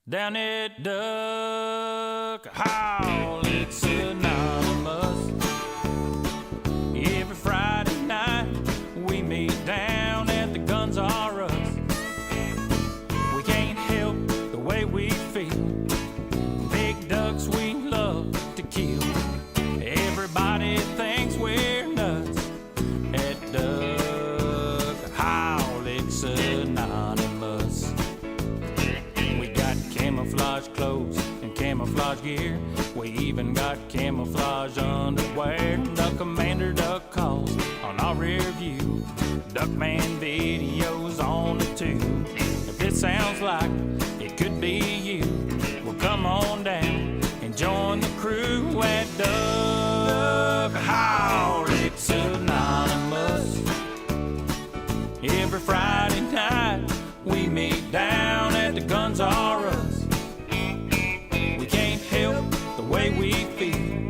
Down at Duck Hall, it's anonymous. Every Friday night we meet down at the Guns R Us. We can't help the way we feel. Big ducks we love to kill. Everybody thinks we're nuts. At Duck Hall, it's anonymous. We got camouflage clothes and camouflage gear. We even got camouflage underwear. The Commander Duck calls on our rear view. Duckman videos on the tube. If this sounds like it could be you, well, come on down and join the crew at Duck Hall. It's anonymous. Every Friday night we meet down at the Guns R Us. We can't help the way we feel.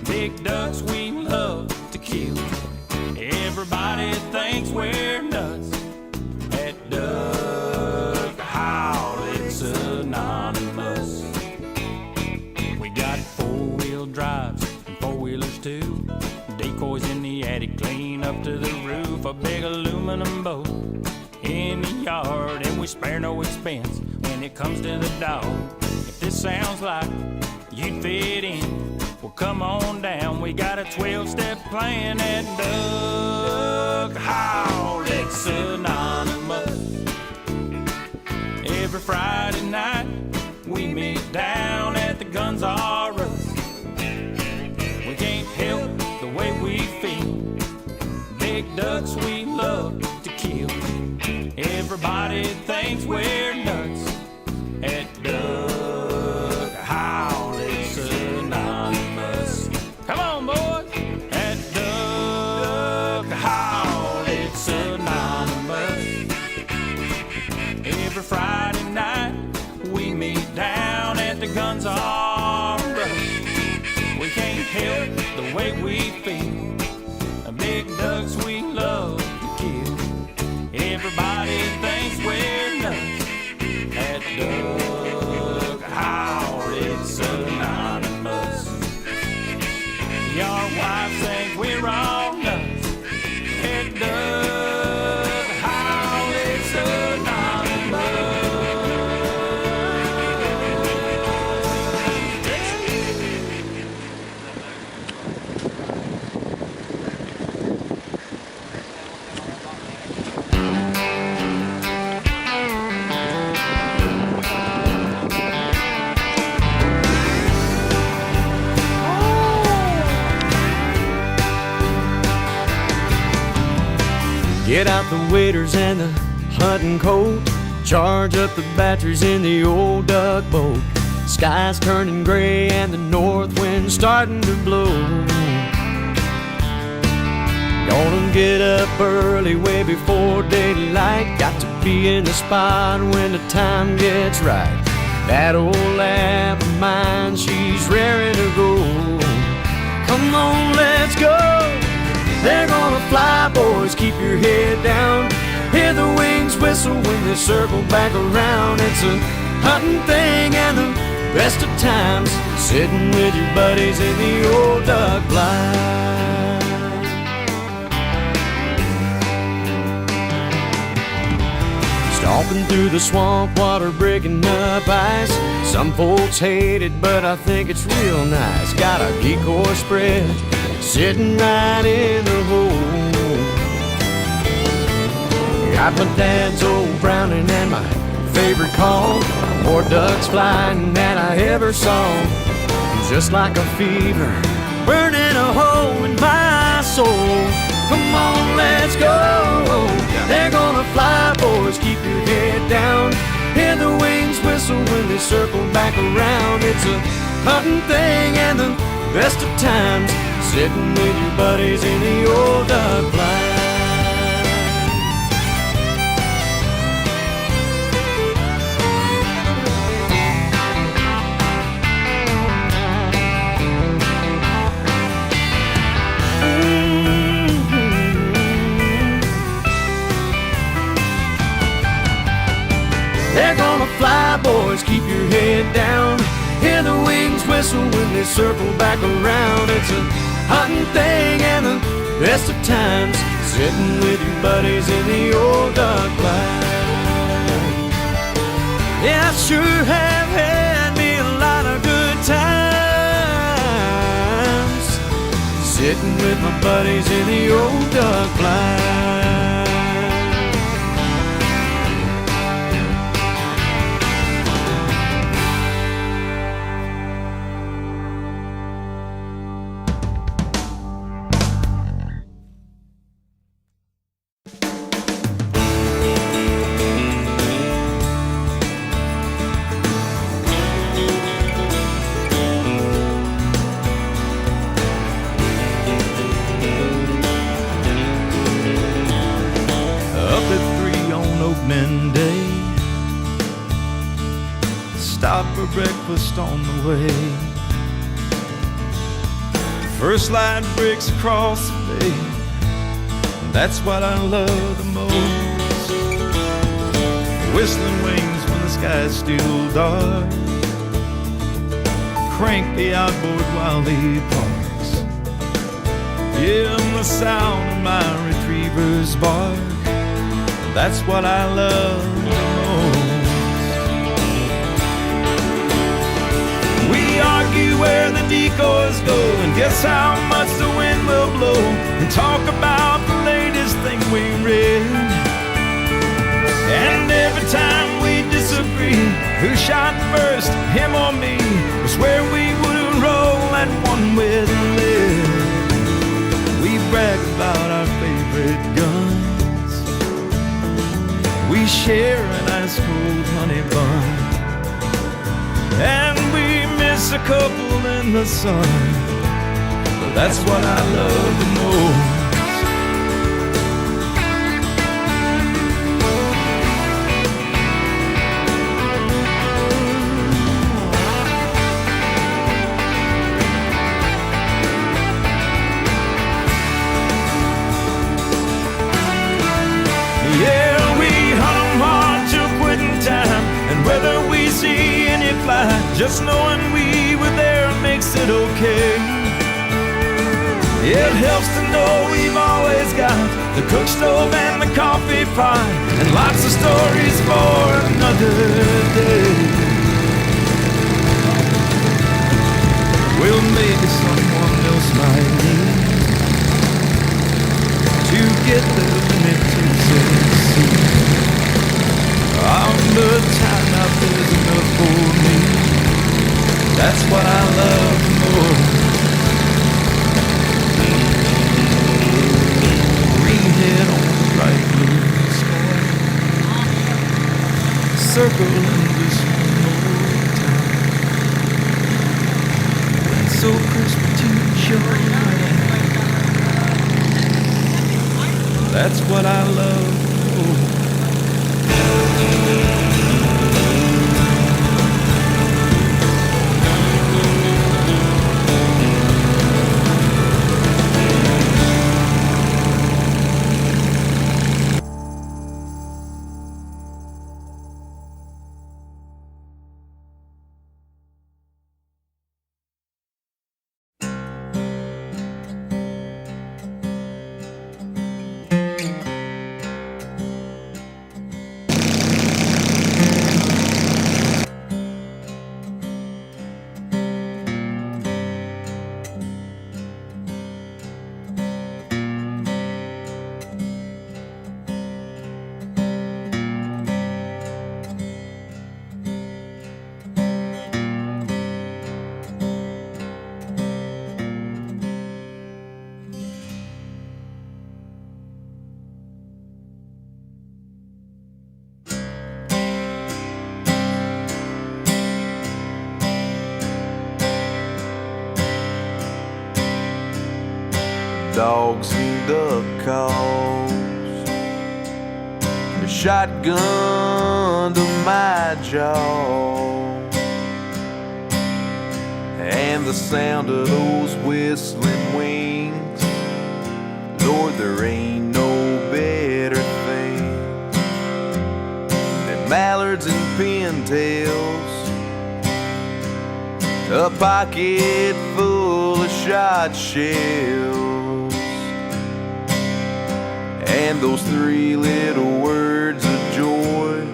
Big ducks we love to kill. Everybody thinks we're nuts. At Duck Hall, it's anonymous. We got four-wheel drives and four-wheelers too. Decoys in the attic, clean up to the roof. A big aluminum boat in the yard, and we spare no expense when it comes to the dog. If this sounds like you'd fit in, well, come on down. We got a 12-step plan at Duck Hall. It's anonymous. Every Friday night we meet down at the Guns R Us. We can't help the way we feel. Big ducks we love to kill. Everybody thinks we're nuts. At Duck Hall, it's anonymous. Come on, boys. At Duck Hall, it's anonymous. Every Friday night we meet down at the Guns R Us. We can't help the way we feel. Big ducks we love to kill. Everybody thinks we're nuts. At Duck Hall, it's anonymous. Your wife thinks we're all nuts. At Duck Hall, it's anonymous. Get out the waders and the hunting coat. Charge up the batteries in the old duck boat. Sky's turning gray and the north wind's starting to blow. Gonna get up early, way before daylight. Got to be in the spot when the time gets right. That old lab of mine, she's raring to go. Come on, let's go. They're gonna fly, boys, keep your head down. Hear the wings whistle when they circle back around. It's a hunting thing and the best of times, sitting with your buddies in the old duck blind. Stomping through the swamp water, breaking up ice. Some folks hate it, but I think it's real nice. Got a decoy spread sitting right in the hole. Got my dad's old Browning and my favorite call. More ducks flying than I ever saw. Just like a fever burning a hole in my soul. Come on, let's go. They're gonna fly, boys, keep your head down. Hear the wings whistle when they circle back around. It's a hunting thing and the best of times, sitting with your buddies in the old duck blind. They're gonna fly, boys, always keep your head down. Hear the wings whistle when they circle back around. It's a hunting thing and the best of times, sitting with your buddies in the old dark light. Yeah, I sure have had me a lot of good times, sitting with my buddies in the old dark light. Day. Stop for breakfast on the way. First light breaks across the bay. That's what I love the most. Whistling wings when the sky's still dark. Crank the outboard while he parks. Yeah, and the sound of my retriever's bark. That's what I love the most. We argue where the decoys go and guess how much the wind will blow, and talk about the latest thing we read. And every time we disagree, who shot first, him or me, we swear we wouldn't roll that one with lead. We brag about our favorite guns. We share an ice cold honey bun, and we miss a couple in the sun, but that's what I love the most. Whether we see any fly, just knowing we were there makes it okay. It helps to know we've always got the cook stove and the coffee pot, and lots of stories for another day. Well, maybe someone else might need to get the limited succeed. All the time out there's enough for me. That's what I love most. Green head on the bright blue sky, circling this more time. And so crisp to your eye. That's what I love most. Dogs and duck calls, a shotgun to my jaw, and the sound of those whistling wings. Lord, there ain't no better thing than mallards and pintails pocket full of shot shells, and those three little words of joy.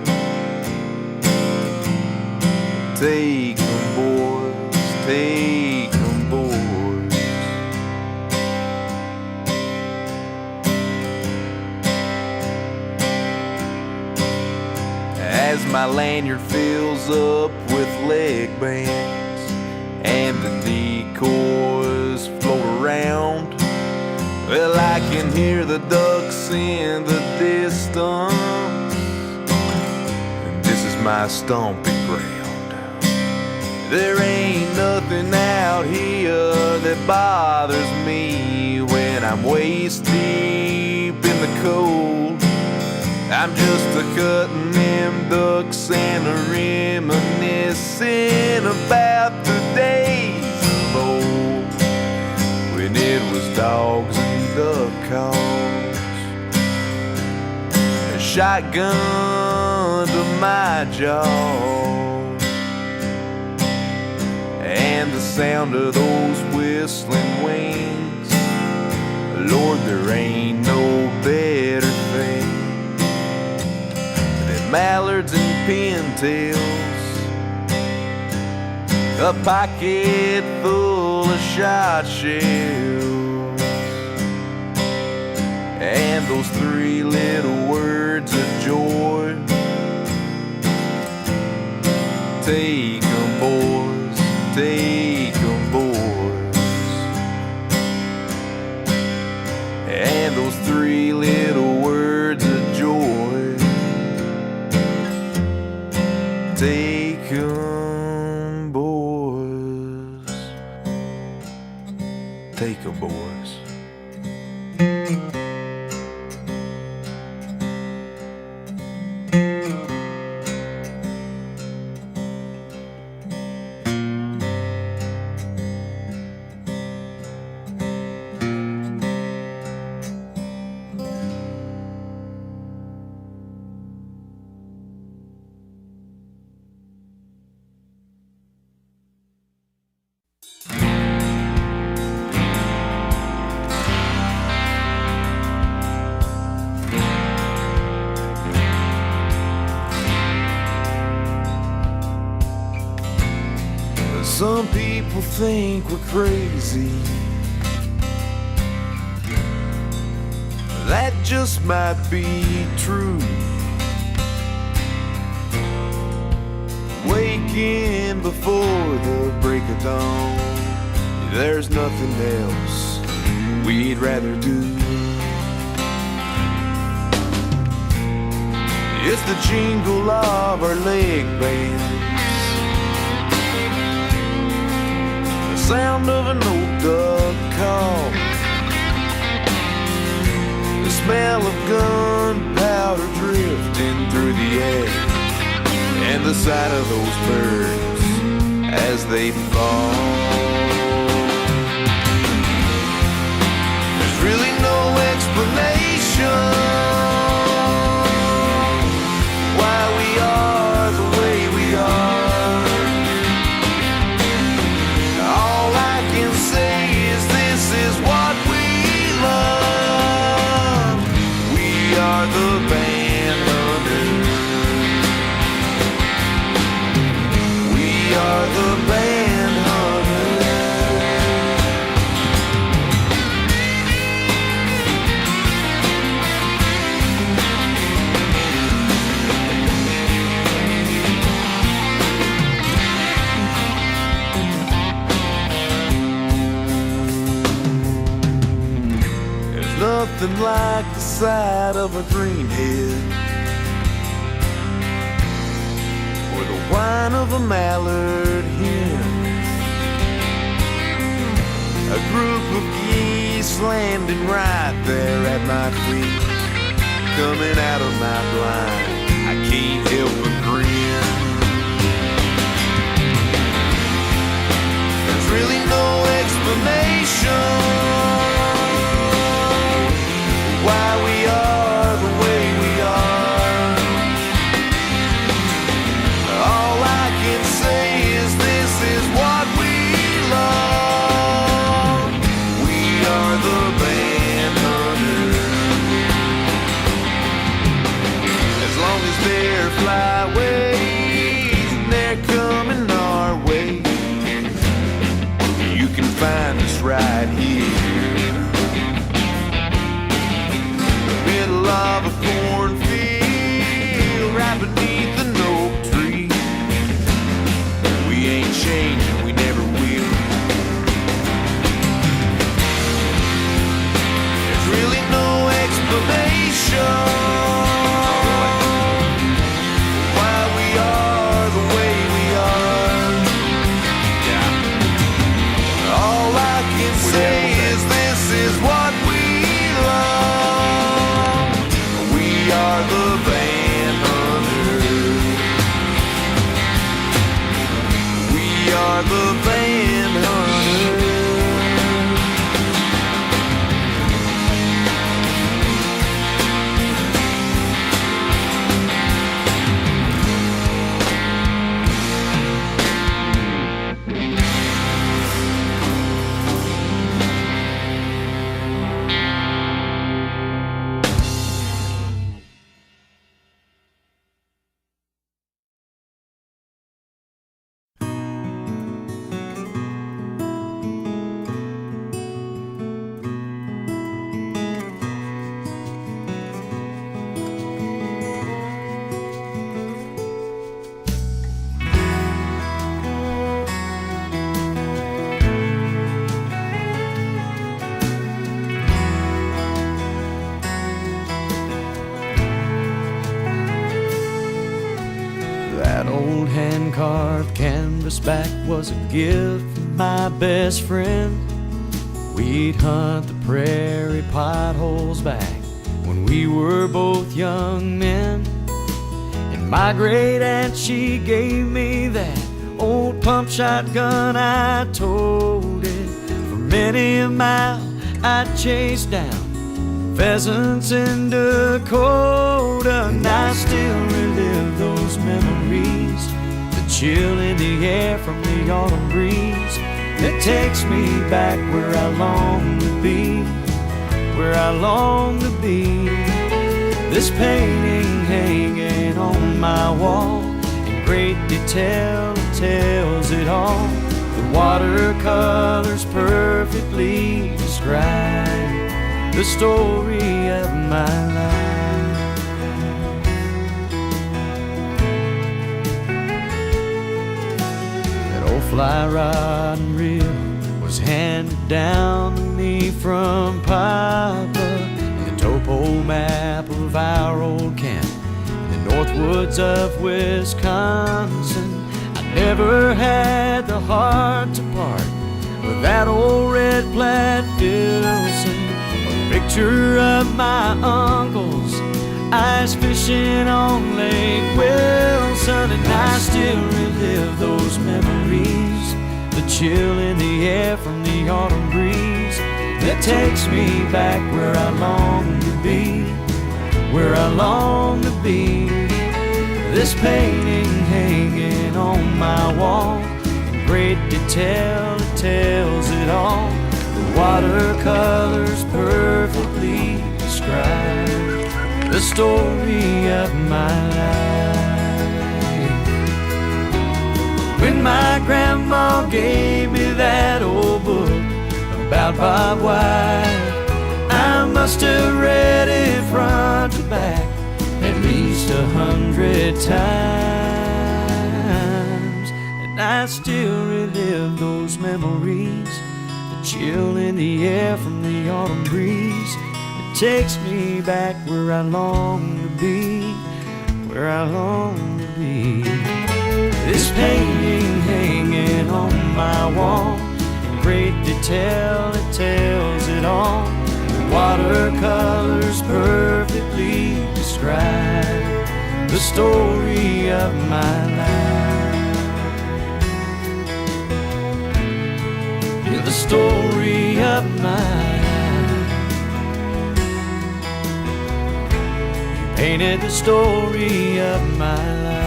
Take 'em, boys, take 'em, boys. As my lanyard fills up with leg bands and the decoys float around, well, I can hear the ducks in the distance, and this is my stomping ground. There ain't nothing out here that bothers me when I'm waist deep in the cold. I'm just a-cutting them ducks and a-reminiscing about the days of old, when it was dogs and duck calls, a shotgun to my jaw, and the sound of those whistling wings. Lord, there ain't no better thing than mallards and pintails, a pocket full of shot shells, and those three little words of joy. Take 'em, boys, take 'em, boys. And those three little words of joy. Take 'em, boys. Take 'em, boys. Some people think we're crazy. That just might be true. Waking before the break of dawn, there's nothing else we'd rather do. It's the jingle of our leg bands, sound of an old duck call, the smell of gunpowder drifting through the air, and the sight of those birds as they fall. There's really no explanation why we are the way we are. Is what we love. We are the band hunters. We are the band nothing like the sight of a greenhead or the whine of a mallard hen. A group of geese landing right there at my feet, coming out of my blind, I can't help but grin. There's really no explanation why we are the way we are. All I can say is this is what we of a cornfield right beneath an oak tree. We ain't changing, we never will. There's really no explanation why we are the way we are. Yeah. All I can say is this is what we love. We are the van hunters. We are the van hunters. That old hand-carved canvas back was a gift from my best friend. We'd hunt the prairie potholes back when we were both young men. And my great aunt, she gave me that old pump shotgun. I told it for many a mile. I chased down pheasants in Dakota, and I still relive those memories. The chill in the air from the autumn breeze that takes me back where I long to be, where I long to be. This painting hanging on my wall in great detail tells it all. The watercolors perfectly describe the story of my life. That old fly rod and reel was handed down to me from Papa, and the topo map of our old camp in the north woods of Wisconsin. I never had the heart to part with that old red plaid Filson. Picture of my uncles ice fishing on Lake Wilson, and I still relive those memories. The chill in the air from the autumn breeze that takes me back where I long to be, where I long to be. This painting hanging on my wall in great detail, it tells it all. The watercolors perfectly describe the story of my life. When my grandma gave me that old book about Bob White, I must have read it front to back at least 100 times. And I still relive those memories. Chill in the air from the autumn breeze, it takes me back where I long to be, where I long to be. This painting hanging on my wall in great detail, it tells it all. The watercolors perfectly describe the story of my life. The story of my life. You painted the story of my life.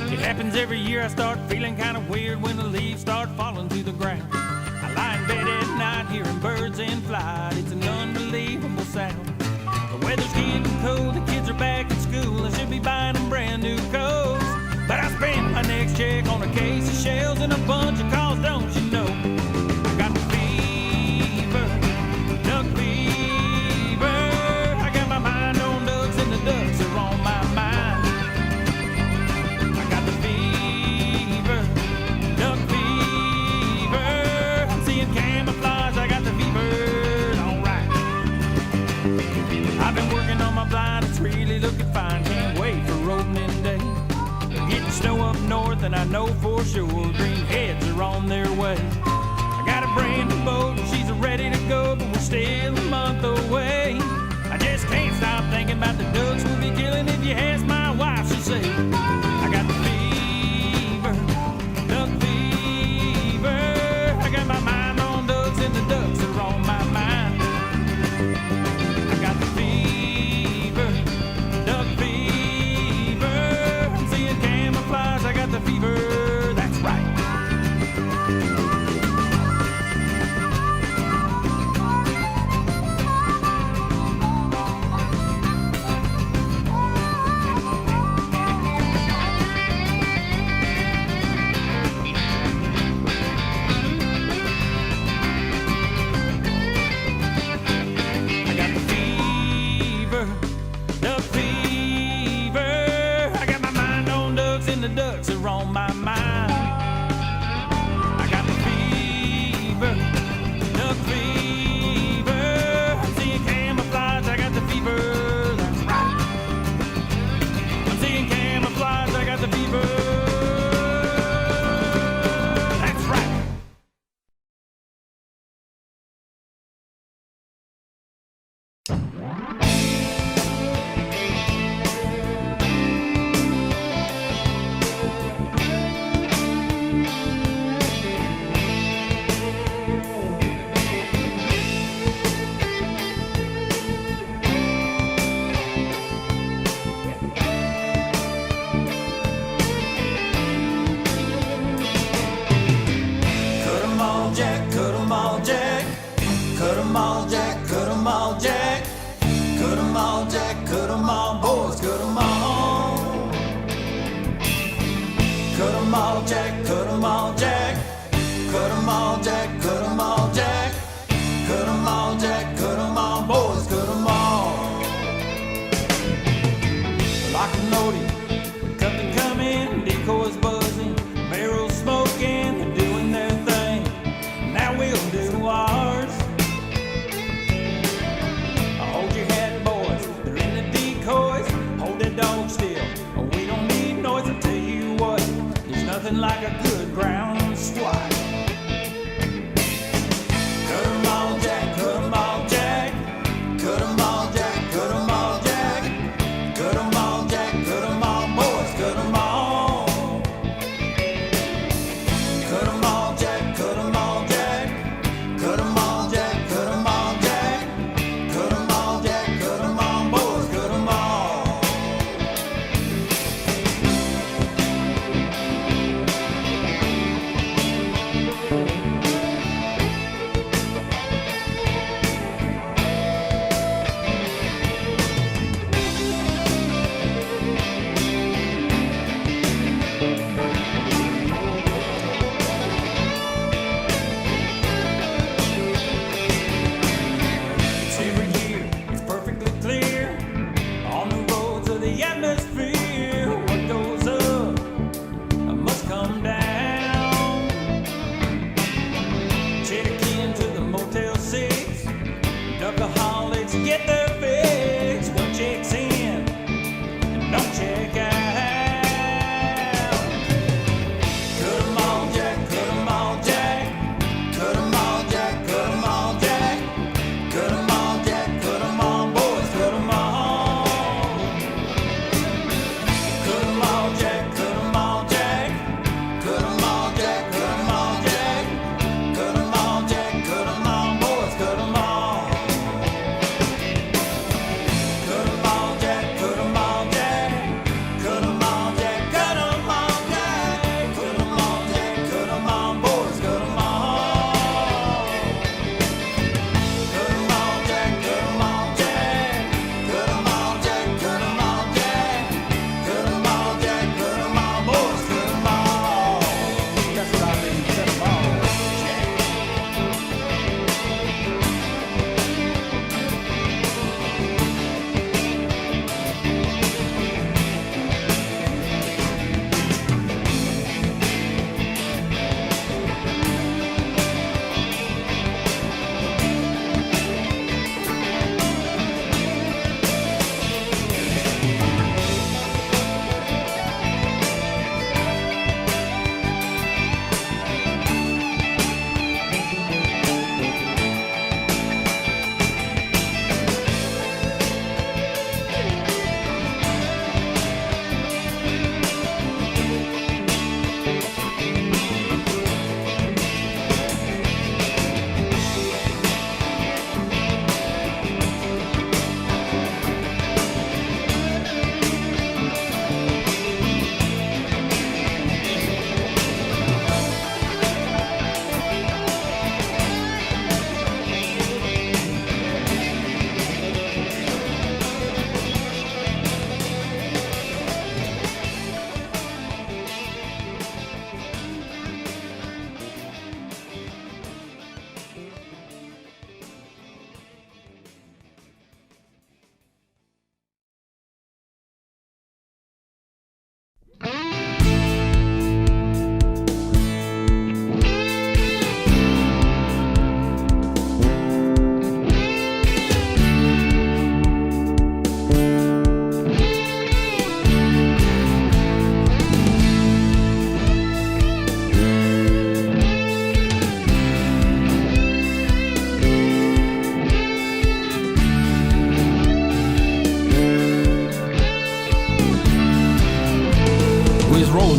It happens Seems every year I start feeling kind of weird when the leaves start falling to the ground. I lie in bed at night hearing birds in flight. It's an unbelievable sound. The weather's getting cold, the kids are back at school. I should be buying them brand new coats, but I spend my next check on a case of shells and a bunch of calls, don't you know? I got the fever, duck fever. I got my mind on ducks and the ducks are on my mind. I got the fever, duck fever. I'm seeing camouflage, I got the fever, alright. I've been working on my blind, it's really looking fine. Can't wait for opening day. Getting snow up north and I know for sure green heads are on their way. I got a brand new boat and she's ready to go, but we're still a month away. I just can't stop thinking about the ducks we'll be killing. If you ask my wife, she'll say I got the fever, duck fever. I got my mind on ducks and the ducks are on my mind. I got the fever, duck fever. I'm seeing camouflage, I got the fever, that's right. I got the fever, duck fever. I got my mind on ducks and the ducks are on my mind. I got the fever, duck fever. I'm seeing camouflage, I got the fever, that's right. I'm seeing camouflage, I got the fever, that's right. Cut 'em all, Jack, cut 'em all, Jack. Cut 'em all, Jack, cut 'em all, Jack. Cut 'em all, Jack, cut 'em all, boys, cut 'em all. Cut 'em all, Jack, cut 'em all, Jack. Cut 'em all, Jack, cut 'em all, Jack. Cut 'em all, Jack, cut 'em all, boys, cut 'em all. Lock and loaded, company coming, decoys buzzing, barrels smoking, they're doing their thing. Now we'll do ours. Hold your hat, boys, they're in the decoys. Hold that dog still, we don't need noise. I'll tell you what, there's nothing like a good ground squat. Cut 'em all, Jack, cut 'em all, Jack. Cut 'em all, Jack, cut 'em all, Jack. Cut 'em all, Jack, cut 'em all, boys, cut 'em all. Cut 'em all, Jack, cut 'em all, Jack. Cut 'em all, Jack, cut 'em all, Jack. Cut 'em all, Jack, cut 'em all, boys, cut 'em all.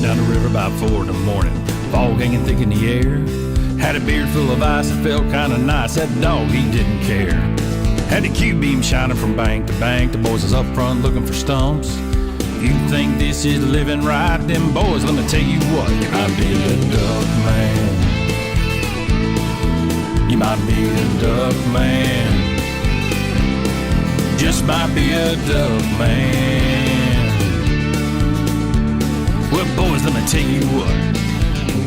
down the river by 4 in the morning. Fog hanging thick in the air. Had a beard full of ice, it felt kinda nice. That dog, he didn't care. Had the Q-beam shining from bank to bank. The boys was up front looking for stumps. If you think this is living right, them boys, let me tell you what. You might be a duck man. You might be a duck man. Just might be a duck man. Well, boys, let me tell you what.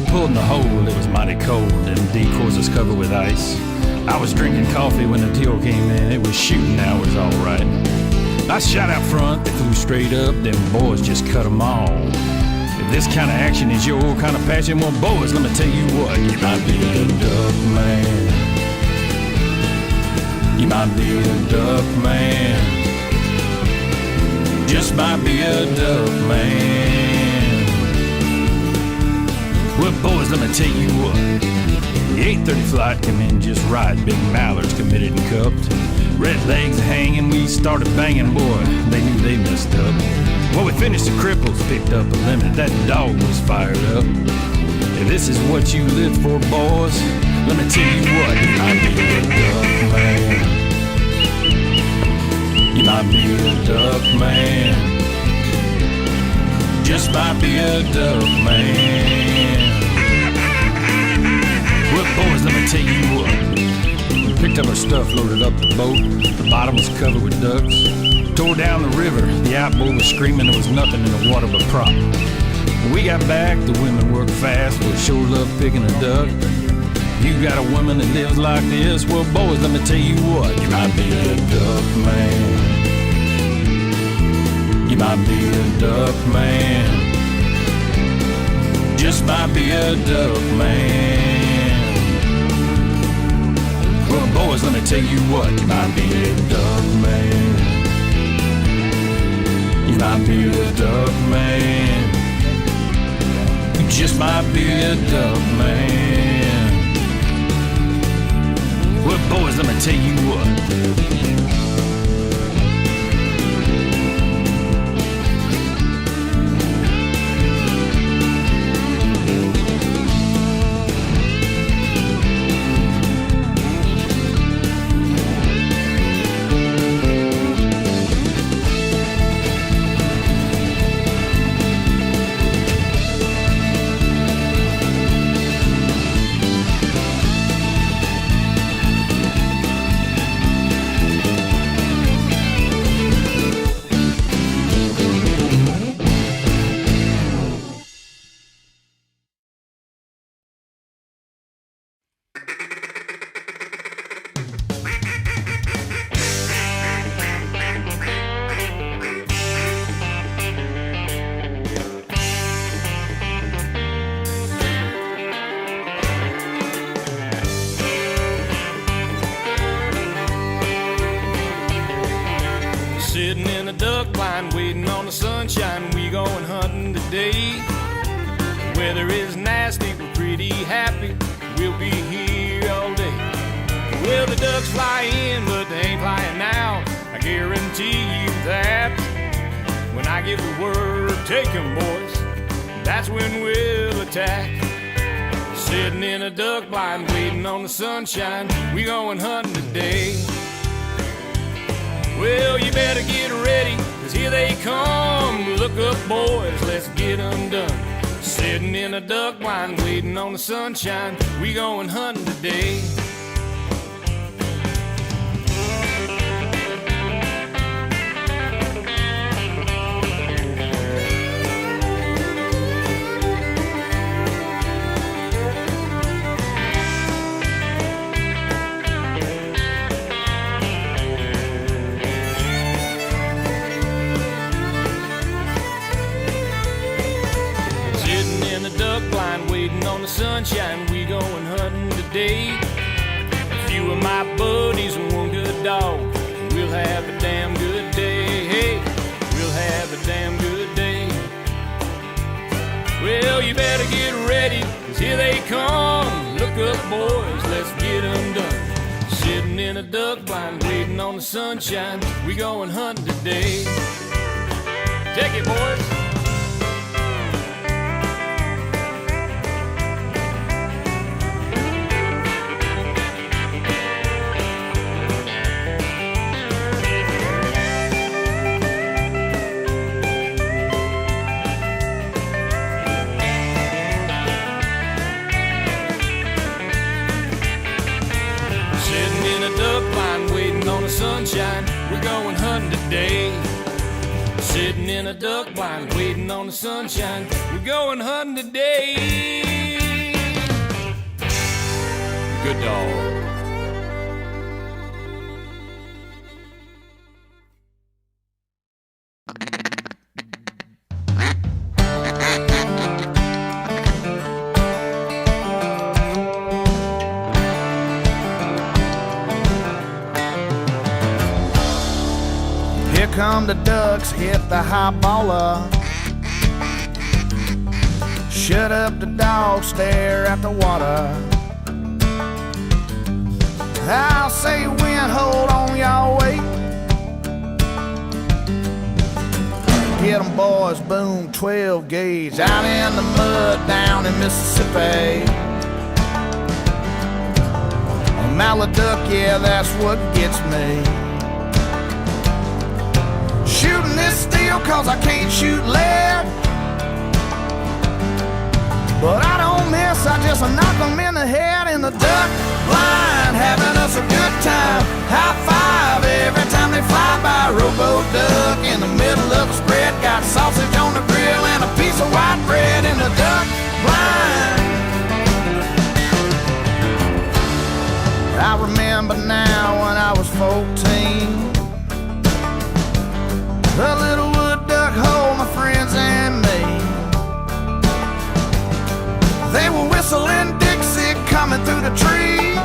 Pulled in the hole, it was mighty cold, and decoys was covered with ice. I was drinking coffee when the deal came in. It was shooting hours, all right. I shot out front, they flew straight up. Them boys just cut them all. If this kind of action is your kind of passion, well, boys, let me tell you what. You might be a duck man. You might be a duck man. Just might be a duck man. Well, boys, let me tell you what. The 8:30 flight came in just right. Big mallards committed and cupped. Red legs hanging, we started banging. Boy, they knew they messed up. Well, we finished the cripples, picked up a limit. That dog was fired up. If this is what you live for, boys, let me tell you what. You might be a duck man. You might be a duck man. Just might be a duck man. Well, boys, let me tell you what. We picked up our stuff, loaded up the boat. The bottom was covered with ducks. Tore down the river. The outboard was screaming. There was nothing in the water but prop. When we got back, the women worked fast. We sure love picking a duck. You got a woman that lives like this? Well, boys, let me tell you what. You might be a duck man. You might be a duck man. Just might be a duck man. Well, boys, let me tell you what. You might be a duck man. You might be a duck man. You just might be a duck man. Well, boys, let me tell you what. Sitting in a duck blind, waiting on the sunshine. We going hunting today. Weather is nasty, we're pretty happy. We'll be here all day. Well, the ducks fly in, but they ain't flying out. I guarantee you that. When I give the word, take 'em, boys, that's when we'll attack. Sitting in a duck blind, waiting on the sunshine. We going hunting today. Well, you better get ready, 'cause here they come. Look up, boys, let's get 'em done. Sitting in a duck blind, waiting on the sunshine. We going hunting today. On the sunshine, we going hunting today. A few of my buddies and one good dog. We'll have a damn good day. Hey, we'll have a damn good day. Well, you better get ready, 'cause here they come. Look up, boys, let's get 'em done. Sitting in a duck blind, waiting on the sunshine. We going hunting today. Take it, boys. sunshine, we're going hunting today. Sitting in a duck blind, waiting on the sunshine, we're going hunting today. Good dog. Here come the ducks, hit the high baller. Shut up the dog, stare at the water. I'll say wind, hold on, y'all wait. Get 'em boys, boom, 12 gauge. Out in the mud down in Mississippi. A mallard duck, yeah, that's what gets me. Shooting this steel cause I can't shoot lead. But I don't miss, I just knock them in the head. In the duck blind, having us a good time. High five every time they fly by. Rowboat duck in the middle of the spread. Got sausage on the grill and a piece of white bread. In the duck blind, I remember now when I was 14. A little wood duck hole, my friends and me. They were whistling Dixie coming through the trees.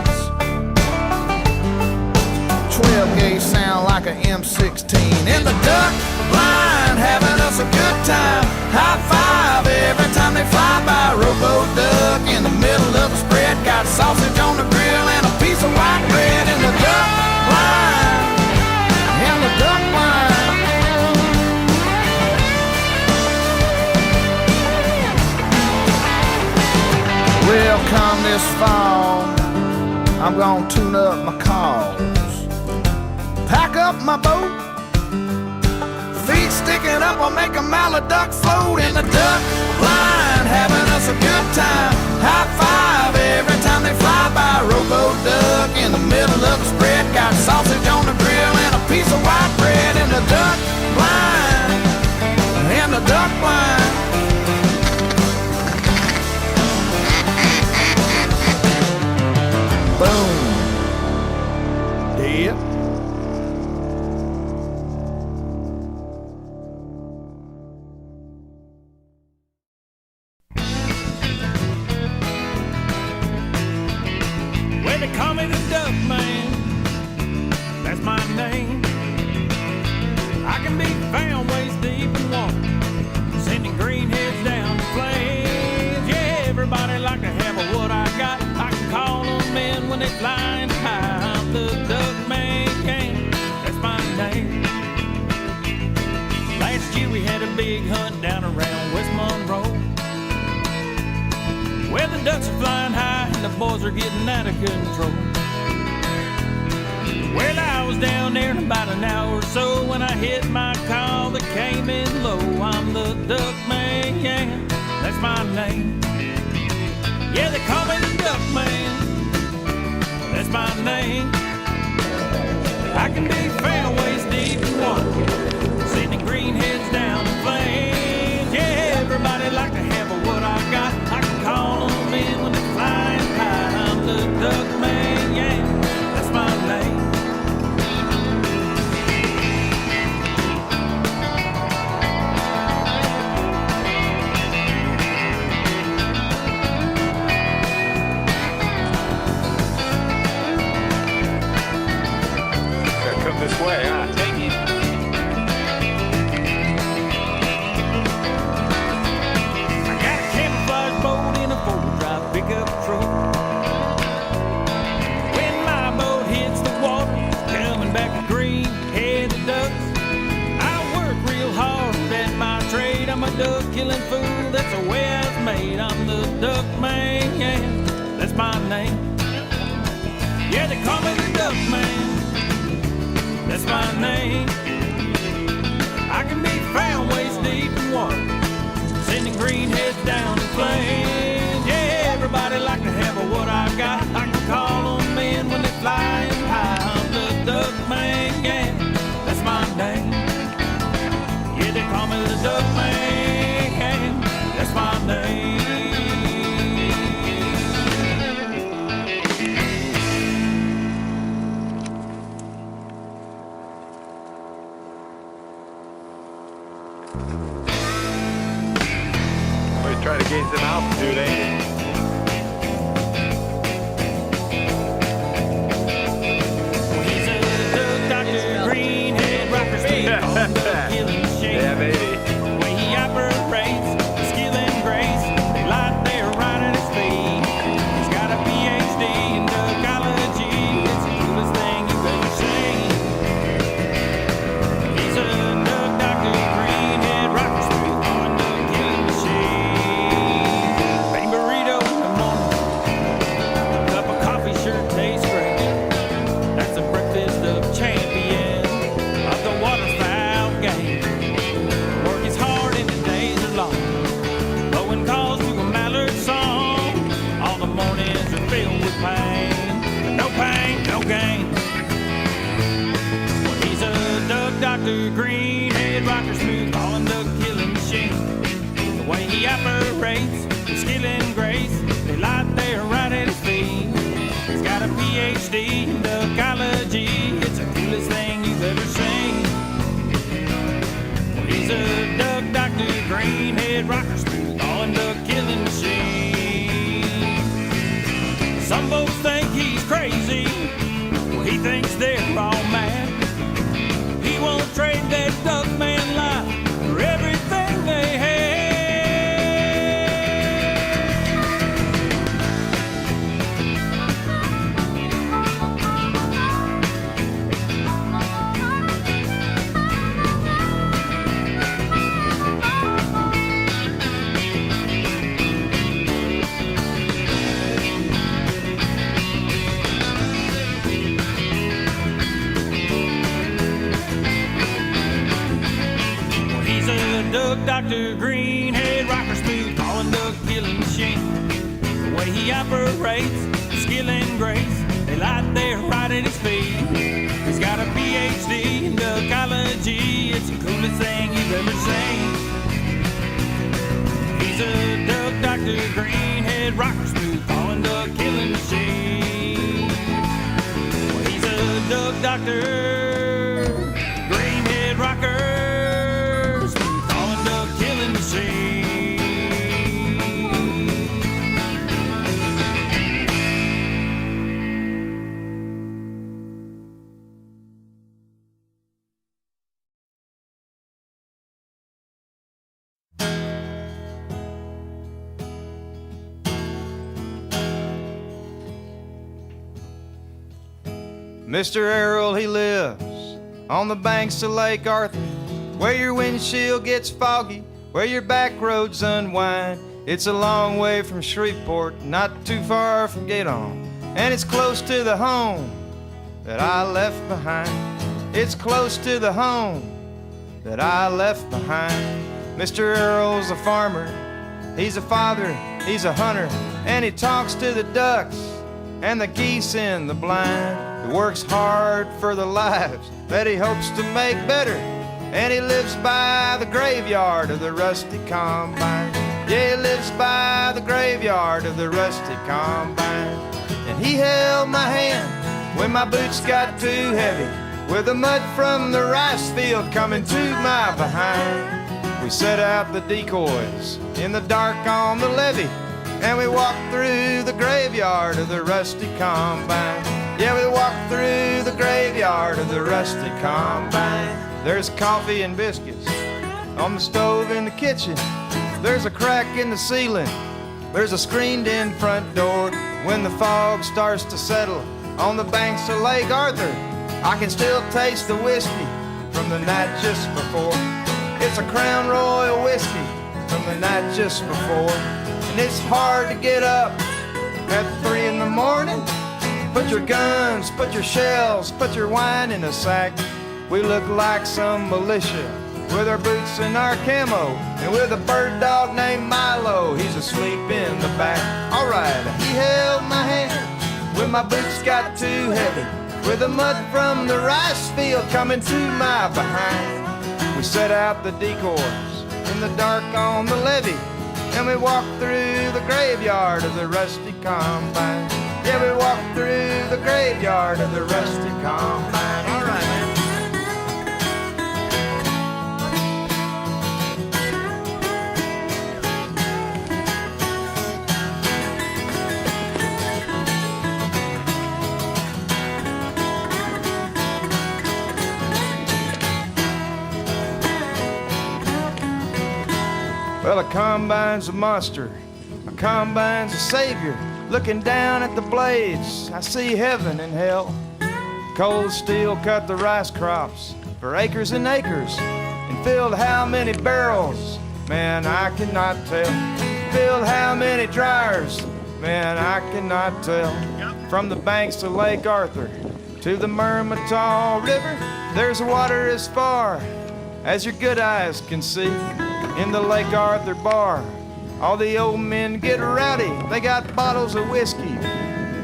12 gauge sound like a M16. In the duck blind, having us a good time. High five every time they fly by. Rowboat duck in the middle of the spread. Got sausage on the grill and a piece of white bread. In the duck blind, in the duck blind. Well, come this fall, I'm gonna tune up my cars. Pack up my boat, feet sticking up, I'll make a mallard duck float. In the duck blind, having us a good time. High five every time they fly by. Rowboat duck in the middle of the spread. Got sausage on the grill and a piece of white bread. In the duck blind, in the duck blind. Boom. Yep. Well, they call me the Duck Man, that's my name. I can be found waist deep in water, sending greenheads down the flames. Yeah, everybody like to have a what I got. I can call them in when they flying high. I'm the Duck Man, that's my name. Last year we had a big hunt down around West Monroe. Well, the ducks are flying high and the boys are getting out of control. Well, I was down there in about an hour or so when I hit my call that came in low. I'm the Duck Man, that's my name. Yeah, they call me the Duck Man, that's my name. I can be found waist deep in water, sending greenheads down the flames. Yeah, everybody like to have a what I got. I can call them in when they're flying high. I'm the Duck Man, yeah, that's my name. Come this way, huh? Thank you. I got a camouflage boat in a 4-wheel-drive pickup truck. When my boat hits the water, coming back with green-headed ducks. I work real hard at my trade. I'm a duck-killing fool, that's the way I was made. I'm the Duck Man, yeah, that's my name. Yeah, they call me the Duck Man, that's my name. I can be found waist deep in water, sending greenheads down the flames. Yeah, everybody like to have a what I got. I can call them in when they're flying high. I'm the Duck Man, yeah. Dr. Green, head rocker, smooth, ballin' the killing machine. The way he operates, with skill and grace, they lie there right at his feet. He's got a PhD in duckology, it's the coolest thing you've ever seen. Well, he's a duck, Dr. Green, head rocker, smooth, ballin' the killing machine. Some folks think he's crazy, well, he thinks they're all mad. He won't trade that duck man life for everything they had. Duck, Dr. Green, head rocker, smooth, ballin' duck killing machine. The way he operates, skill and grace, they lie there right at his feet. He's got a PhD in duckology, it's the coolest thing you've ever seen. He's a duck, Dr. Green, head rocker, smooth, ballin' duck killing machine. Well, he's a duck, Dr. Green, head rocker. Mr. Errol, he lives on the banks of Lake Arthur, where your windshield gets foggy, where your back roads unwind. It's a long way from Shreveport, not too far from Gaydon, and it's close to the home that I left behind. It's close to the home that I left behind. Mr. Errol's a farmer, he's a father, he's a hunter, and he talks to the ducks and the geese in the blind. He works hard for the lives that he hopes to make better, and he lives by the graveyard of the rusty combine. Yeah, he lives by the graveyard of the rusty combine. And he held my hand when my boots got too heavy, with the mud from the rice field coming to my behind. We set out the decoys in the dark on the levee, and we walked through the graveyard of the rusty combine. Yeah, we walked through the graveyard of the rusty combine. There's coffee and biscuits on the stove in the kitchen. There's a crack in the ceiling. There's a screened-in front door. When the fog starts to settle on the banks of Lake Arthur, I can still taste the whiskey from the night just before. It's a Crown Royal whiskey from the night just before. And it's hard to get up at 3 in the morning. Put your guns, put your shells, put your wine in a sack. We look like some militia with our boots and our camo, and with a bird dog named Milo, he's asleep in the back. All right, he held my hand when my boots got too heavy, with the mud from the rice field coming to my behind. We set out the decoys in the dark on the levee, and we walked through the graveyard of the rusty combine. Yeah, we walked through the graveyard of the rusty combine. All right, man. Well, a combine's a monster, a combine's a savior. Looking down at the blades, I see heaven and hell. Cold steel cut the rice crops for acres and acres, and filled how many barrels? Man, I cannot tell. Filled how many dryers? Man, I cannot tell. From the banks of Lake Arthur to the Mermatol River, there's water as far as your good eyes can see. In the Lake Arthur bar, all the old men get rowdy. They got bottles of whiskey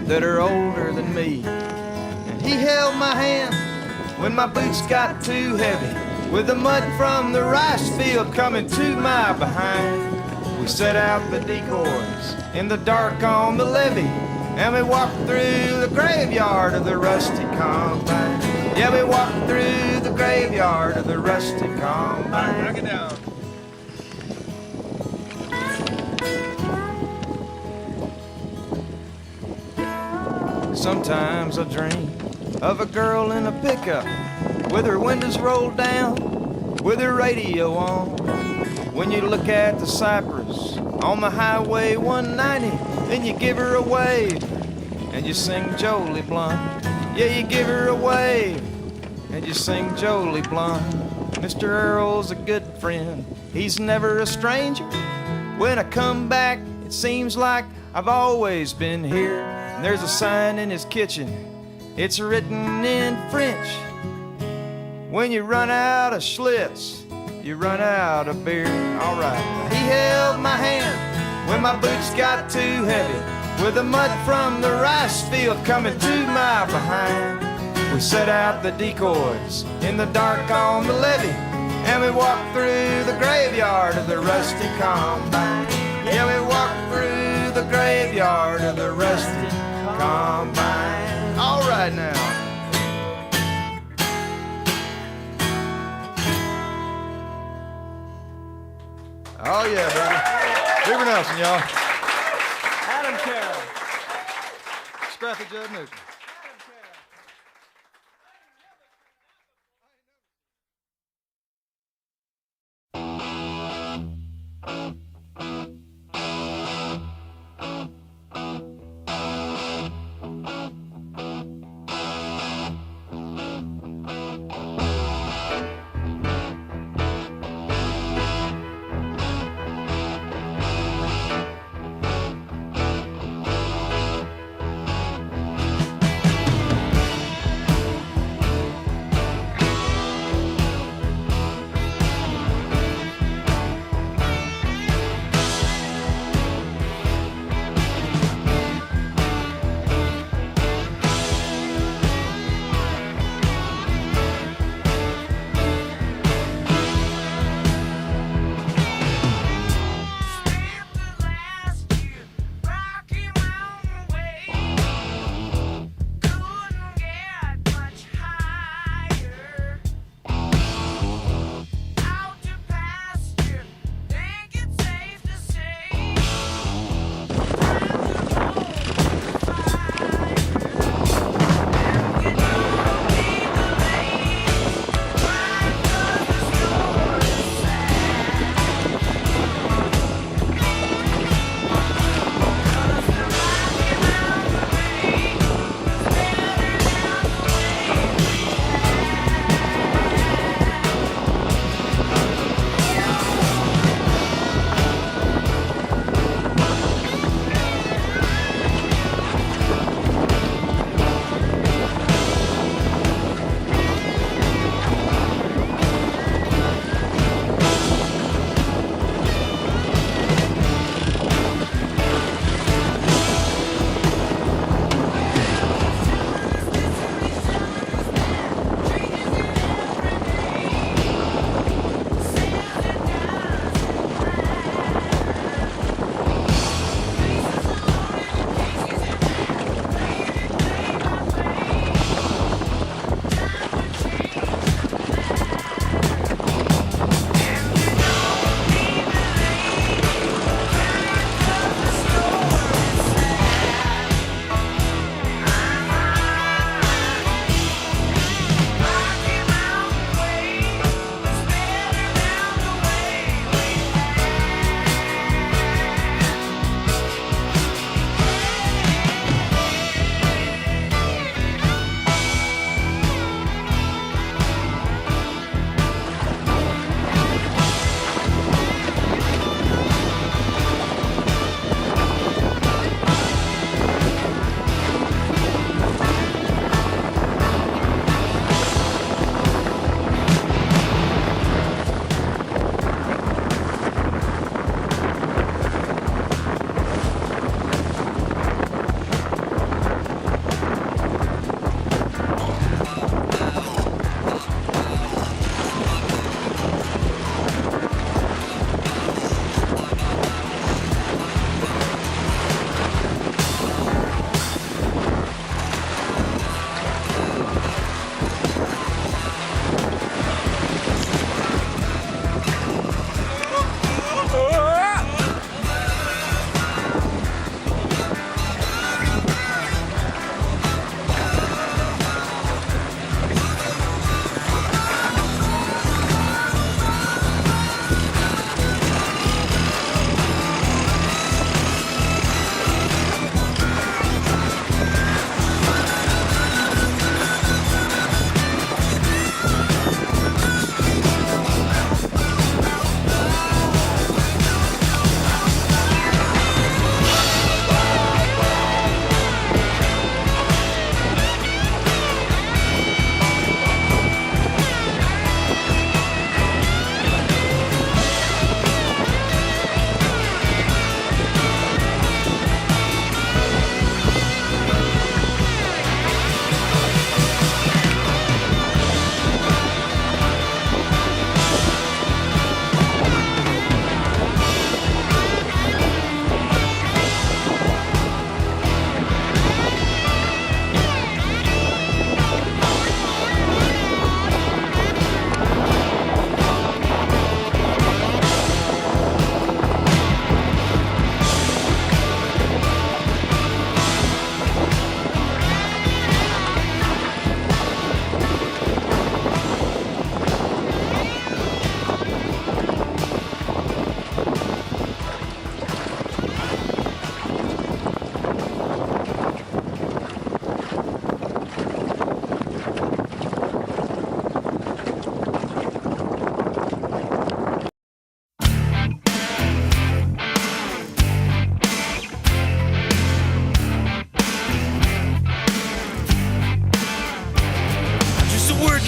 that are older than me. And he held my hand when my boots got too heavy, with the mud from the rice field coming to my behind. We set out the decoys in the dark on the levee, and we walked through the graveyard of the rusty combine. Yeah, we walked through the graveyard of the rusty combine. Knock it down. Sometimes I dream of a girl in a pickup with her windows rolled down, with her radio on. When you look at the cypress on the highway 190, then you give her a wave and you sing Jolie Blunt. Yeah, you give her a wave and you sing Jolie Blunt. Mr. Earl's a good friend, he's never a stranger. When I come back, it seems like I've always been here. And there's a sign in his kitchen, it's written in French. When you run out of Schlitz, you run out of beer. All right. He held my hand when my boots got too heavy, with the mud from the rice field coming to my behind. We set out the decoys in the dark on the levee, and we walked through the graveyard of the rusty combine. Yeah, we walked through the graveyard of the rusty combine. All right now. Oh yeah, baby. Beaver Nelson, y'all. Adam Carroll. Scrappy Judd Newton.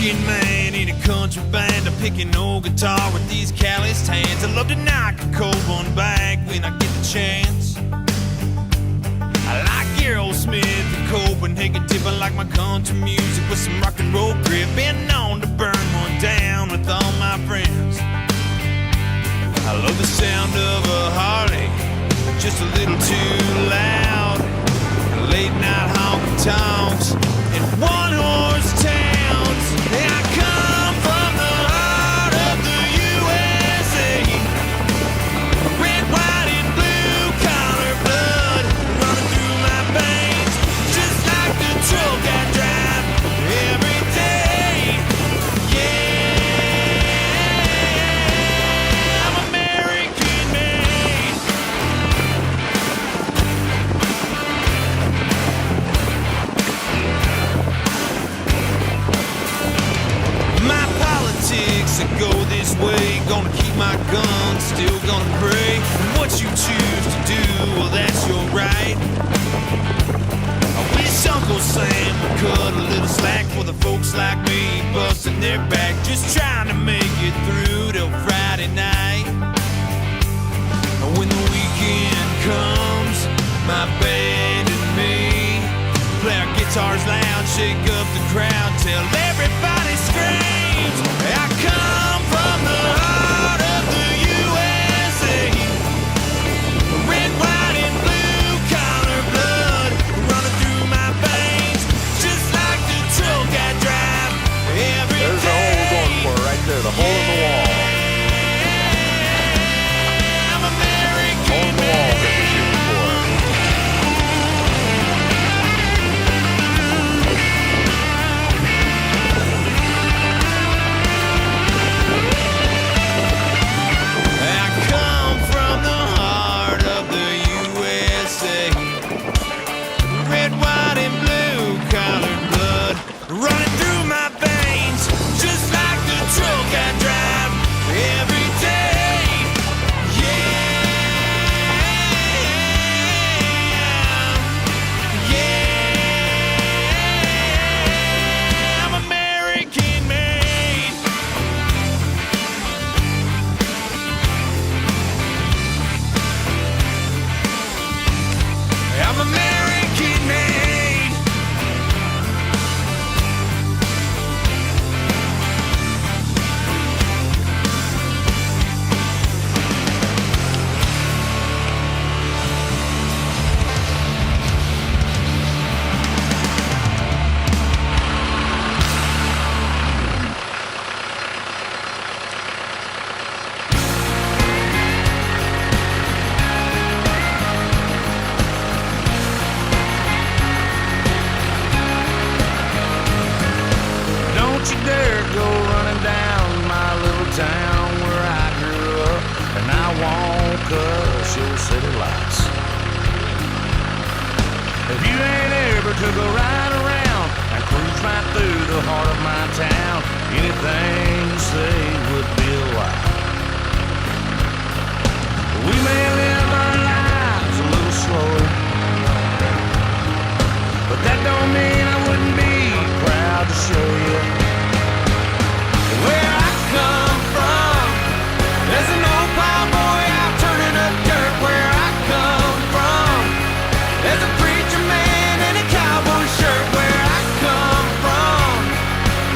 working man in a country band. I'm picking old guitar with these calloused hands. I love to knock a cold one back when I get the chance. I like Aerosmith and Copenhagen tip. I like my country music with some rock and roll grip. Been known to burn one down with all my friends. I love the sound of a Harley, just a little too loud. Late night honky tonks and one horse towns. I come from the heart of the USA. Red, white, and blue collar blood running through my veins, just like the truck I drive every day. Yeah, I'm American made. My politics that go this way, gonna keep my gun, still gonna pray. And what you choose to do, well, that's your right. I wish Uncle Sam would cut a little slack for the folks like me, busting their back, just trying to make it through till Friday night. And when the weekend comes, my band and me play our guitars loud, shake up the crowd till everybody screams. I come from the heart of the USA. Red, white, and blue collar blood running through my veins, just like the truck I drive every day. There's the hole going for it right there, the hole in the wall. I'm American Hole in the wall that we're shooting for. I come from the heart of the USA. Red, white, and blue collared blood running through my veins, just like the truck I drive every day. Yeah, I'm American made. I'm American made. Don't you dare go running down my little town where I grew up, and I won't cuss your city lights. If you ain't ever took a ride around and cruise right through the heart of my town, anything you say would be a lie. We may live our lives a little slower, but that don't mean I wouldn't be proud to show you where I come from. There's an old plowboy out turning up dirt where I come from. There's a preacher man in a cowboy shirt where I come from.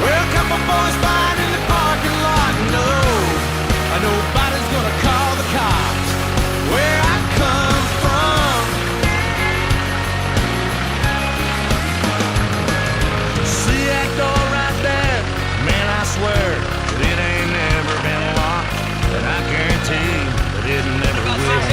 Well, a couple boys fight in the parking lot. No, nobody's gonna call the cops where I come from. See that door right there? Man, I swear that it ain't never been locked, and I guarantee that it never will.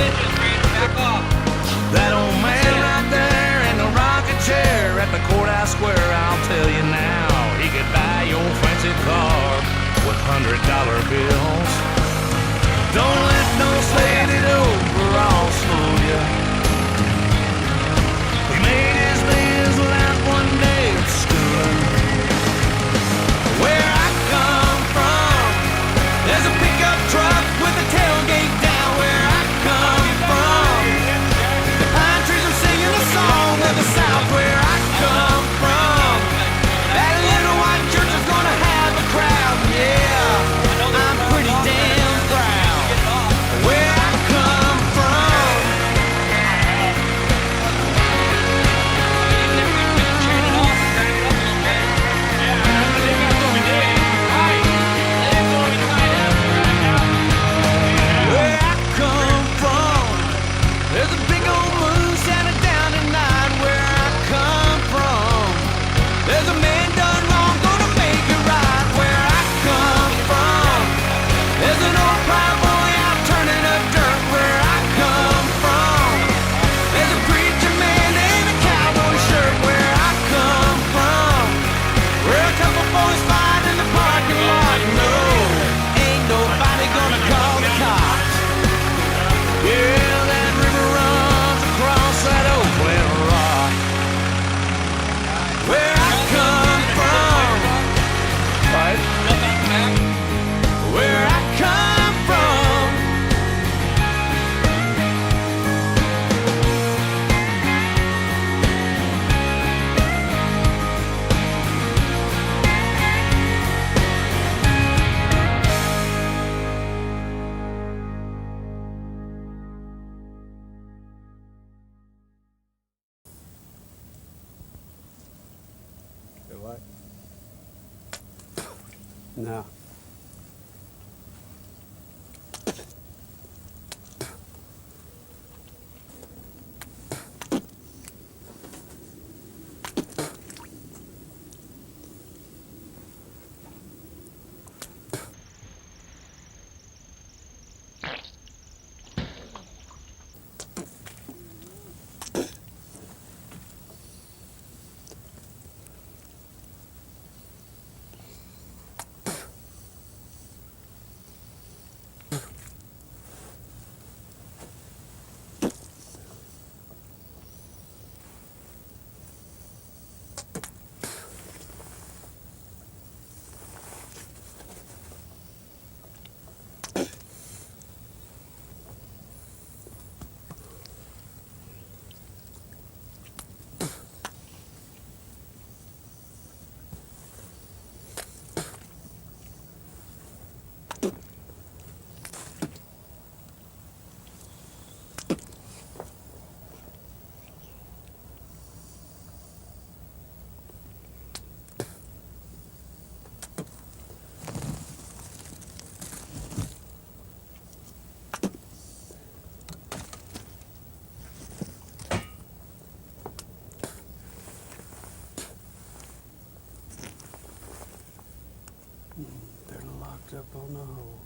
That old man right there in the rocking chair at the courthouse square, I'll tell you now, he could buy your fancy car with $100 bills. Don't let no faded overalls fool you. He made his bills laugh one day at school. Where I come from, there's a pickup truck with a tailgate down where I come from. The pine trees are singing a song of the South where I come from. That little white church is gonna have No. They're locked up on the hole.